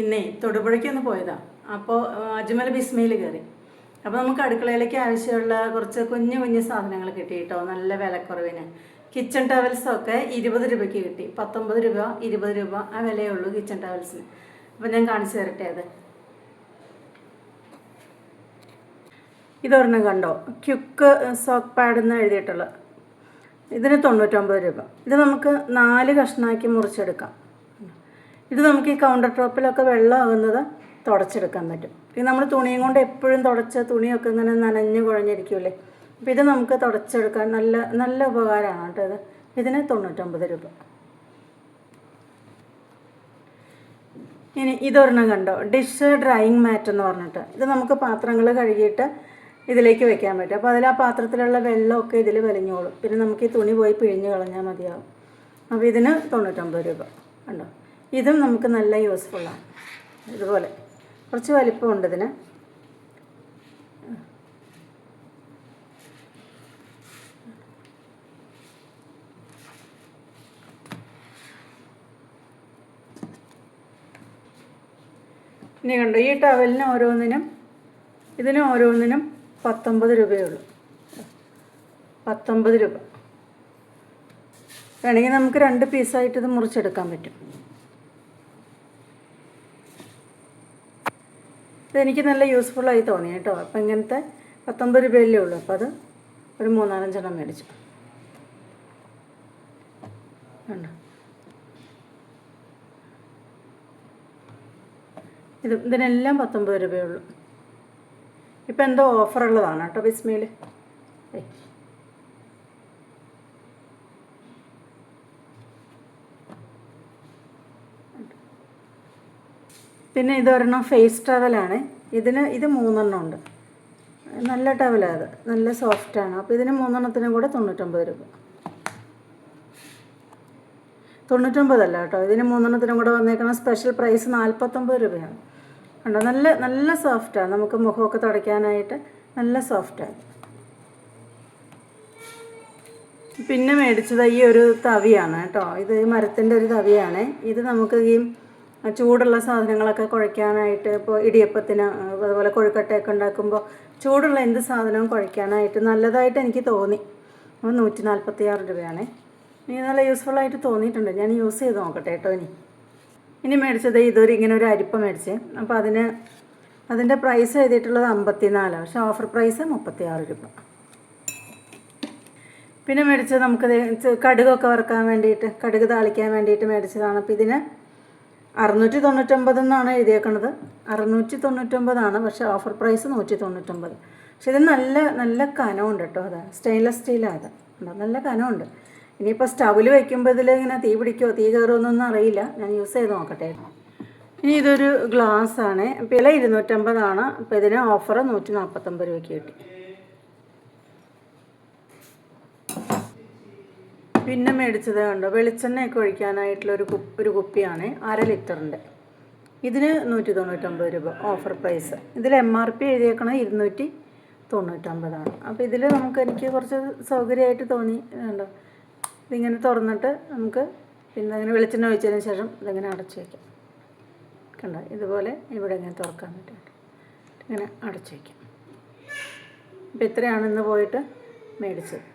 ഇന്നേ തൊടുപുഴയ്ക്കൊന്ന് പോയതാണ്. അപ്പോൾ അജ്മൽ ബിസ്മയിൽ കയറി. അപ്പോൾ നമുക്ക് അടുക്കളയിലേക്ക് ആവശ്യമുള്ള കുറച്ച് കുഞ്ഞു കുഞ്ഞു സാധനങ്ങൾ കിട്ടി കേട്ടോ, നല്ല വിലക്കുറവിന്. കിച്ചൺ ടവൽസൊക്കെ 20 രൂപയ്ക്ക് കിട്ടി. 19 രൂപ 20 രൂപ ആ വിലയേ ഉള്ളൂ കിച്ചൺ ടവൽസിന്. അപ്പോൾ ഞാൻ കാണിച്ചു തരട്ടെ. അത് ഇതൊരെണ്ണം കണ്ടോ, ക്യുക്ക് സോക്ക് പാഡ് എന്ന് എഴുതിയിട്ടുള്ളത്. ഇതിന് 99 രൂപ. ഇത് നമുക്ക് 4 കഷ്ണമാക്കി മുറിച്ചെടുക്കാം. ഇത് നമുക്ക് ഈ കൗണ്ടർ ടോപ്പിലൊക്കെ വെള്ളമാകുന്നത് തുടച്ചെടുക്കാൻ പറ്റും. ഇത് നമ്മൾ തുണിയും കൊണ്ട് എപ്പോഴും തുടച്ച തുണിയൊക്കെ ഇങ്ങനെ നനഞ്ഞ് കുഴഞ്ഞിരിക്കുമല്ലേ, അപ്പോൾ ഇത് നമുക്ക് തുടച്ചെടുക്കാൻ നല്ല നല്ല ഉപകാരമാണ് കേട്ടോ. ഇതിന് 99 രൂപ. ഇനി ഇതൊരെണ്ണം കണ്ടോ, ഡിഷ് ഡ്രൈയിങ് മാറ്റ് എന്ന് പറഞ്ഞിട്ട്. ഇത് നമുക്ക് പാത്രങ്ങൾ കഴുകിയിട്ട് ഇതിലേക്ക് വെക്കാൻ പറ്റും. അപ്പോൾ അതിൽ ആ പാത്രത്തിലുള്ള വെള്ളമൊക്കെ ഇതിൽ വലിഞ്ഞോളും. പിന്നെ നമുക്ക് ഈ തുണി പോയി പിഴിഞ്ഞ് കളഞ്ഞാൽ മതിയാവും. അപ്പോൾ ഇതിന് 99 രൂപ കണ്ടോ. ഇതും നമുക്ക് നല്ല യൂസ്ഫുള്ളാണ്. ഇതുപോലെ കുറച്ച് വലിപ്പമുണ്ട് ഇതിന്. ഇനി കണ്ടോ, ഈ ടവലിന് ഓരോന്നിനും ഇതിന് ഓരോന്നിനും 19 രൂപയേ ഉള്ളൂ. 19 രൂപ. വേണമെങ്കിൽ നമുക്ക് 2 പീസായിട്ട് ഇത് മുറിച്ചെടുക്കാൻ പറ്റും. ഇതെനിക്ക് നല്ല യൂസ്ഫുള്ളായി തോന്നി കേട്ടോ. അപ്പം ഇങ്ങനത്തെ 19 രൂപയല്ലേ ഉള്ളൂ. അപ്പോൾ അത് ഒരു 3-4 എണ്ണം മേടിച്ചു. കണ്ടോ, ഇതിനെല്ലാം 19 രൂപയേ ഉള്ളൂ. ഇപ്പം എന്തോ ഓഫറുള്ളതാണ് കേട്ടോ ബിസ്മയിൽ. പിന്നെ ഇതൊരെണ്ണം ഫേസ് ടവലാണ്. ഇത് 3 എണ്ണം ഉണ്ട്. നല്ല ടവലാണ്, അത് നല്ല സോഫ്റ്റാണ്. അപ്പോൾ ഇതിന് 3 എണ്ണത്തിനും കൂടെ 99 രൂപ. 99 അല്ല കേട്ടോ, ഇതിന് 3 എണ്ണത്തിനും കൂടെ വന്നേക്കണം സ്പെഷ്യൽ പ്രൈസ് 49 രൂപയാണ്. കണ്ടോ, നല്ല നല്ല സോഫ്റ്റാണ്. നമുക്ക് മുഖമൊക്കെ തുടയ്ക്കാനായിട്ട് നല്ല സോഫ്റ്റാണ്. പിന്നെ മേടിച്ചത് ഈ ഒരു തവിയാണ് കേട്ടോ. ഇത് മരത്തിൻ്റെ ഒരു തവിയാണ്. ഇത് നമുക്ക് ഈ ചൂടുള്ള സാധനങ്ങളൊക്കെ കുഴയ്ക്കാനായിട്ട്, ഇപ്പോൾ ഇടിയപ്പത്തിന് അതുപോലെ കൊഴുക്കട്ടയൊക്കെ ഉണ്ടാക്കുമ്പോൾ ചൂടുള്ള എന്ത് സാധനവും കുഴയ്ക്കാനായിട്ട് നല്ലതായിട്ട് എനിക്ക് തോന്നി. അപ്പോൾ 146 രൂപയാണ്. ഇനി നല്ല യൂസ്ഫുള്ളായിട്ട് തോന്നിയിട്ടുണ്ട്. ഞാൻ യൂസ് ചെയ്ത് നോക്കട്ടെ കേട്ടോ. ഇനി മേടിച്ചത് ഇങ്ങനെ ഒരു അരിപ്പ മേടിച്ചേ. അപ്പോൾ അതിൻ്റെ പ്രൈസ് എഴുതിയിട്ടുള്ളത് 54, പക്ഷേ ഓഫർ പ്രൈസ് 36 രൂപ. പിന്നെ മേടിച്ചത് നമുക്ക് കടുകൊക്കെ വറുക്കാൻ വേണ്ടിയിട്ട്, കടുക് താളിക്കാൻ വേണ്ടിയിട്ട് മേടിച്ചതാണ്. അപ്പോൾ ഇതിന് 699 എന്നാണ് എഴുതിയേക്കണത്. 699 പക്ഷേ ഓഫർ പ്രൈസ് 199. പക്ഷെ ഇത് നല്ല നല്ല കനമുണ്ട് കേട്ടോ. അതാ സ്റ്റെയിൻലെസ് സ്റ്റീലാണ്. അത് നല്ല കനമുണ്ട്. ഇനിയിപ്പോൾ സ്റ്റൗവിൽ വയ്ക്കുമ്പോൾ ഇതിൽ ഇങ്ങനെ തീ പിടിക്കുമോ തീ കയറുമെന്നൊന്നും അറിയില്ല. ഞാൻ യൂസ് ചെയ്ത് നോക്കട്ടെ. ഇനി ഇതൊരു ഗ്ലാസ്സാണ്. വില 250. അപ്പോൾ ഇതിന് ഓഫർ 149 രൂപയ്ക്ക് കിട്ടി. പിന്നെ മേടിച്ചത് കണ്ടോ, വെളിച്ചെണ്ണയൊക്കെ ഒഴിക്കാനായിട്ടുള്ള ഒരു കുപ്പിയാണ് 1/2 ലിറ്ററിൻ്റെ. ഇതിന് 199 രൂപ ഓഫർ പ്രൈസ്. ഇതിൽ MRP എഴുതിയേക്കണത് 299. അപ്പോൾ ഇതിൽ എനിക്ക് കുറച്ച് സൗകര്യമായിട്ട് തോന്നി. കണ്ടോ, ഇതിങ്ങനെ തുറന്നിട്ട് നമുക്ക് പിന്നെ അങ്ങനെ വെളിച്ചെണ്ണ ഒഴിച്ചതിന് ശേഷം ഇതിങ്ങനെ അടച്ചു വയ്ക്കാം. കണ്ടോ, ഇതുപോലെ ഇവിടെ ഇങ്ങനെ തുറക്കാൻ പറ്റും. ഇങ്ങനെ അടച്ചു വയ്ക്കാം. അപ്പോൾ ഇത്രയാണ് ഇന്ന് പോയിട്ട് മേടിച്ചത്.